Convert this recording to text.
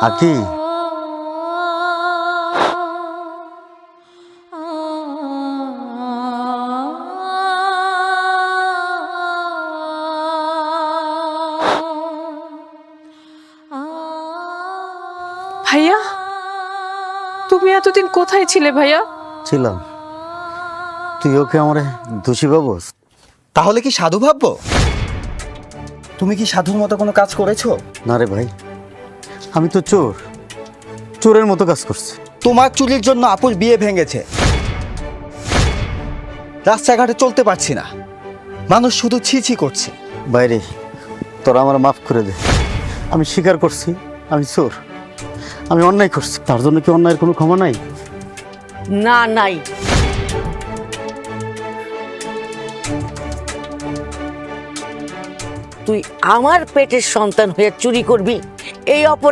আকি ভাইয়া, তুমি এতদিন কোথায় ছিলে ভাইয়া? ছিলাম। তুই ওকে আমার দোষী ভাবস? তাহলে কি সাধু ভাববো? তুমি কি সাধুর মতো কোনো কাজ করেছো? না রে ভাই, আমি তো চোর, চোরের মতো কাজ করছি। তোমার চুরির জন্য আপুর বিয়ে ভেঙেছে। রাস্তাঘাটে চলতে পারছি না, মানুষ শুধু ছি ছি করছে। বাইরে তোরা আমার মাফ করে দে। আমি স্বীকার করছি আমি চোর, আমি অন্যায় করছি। তার জন্য কি অন্যায়ের কোনো ক্ষমা নাই? না, নাই। তুই আমার পেটের সন্তান হয়ে চুরি করবি, এই অপরাধ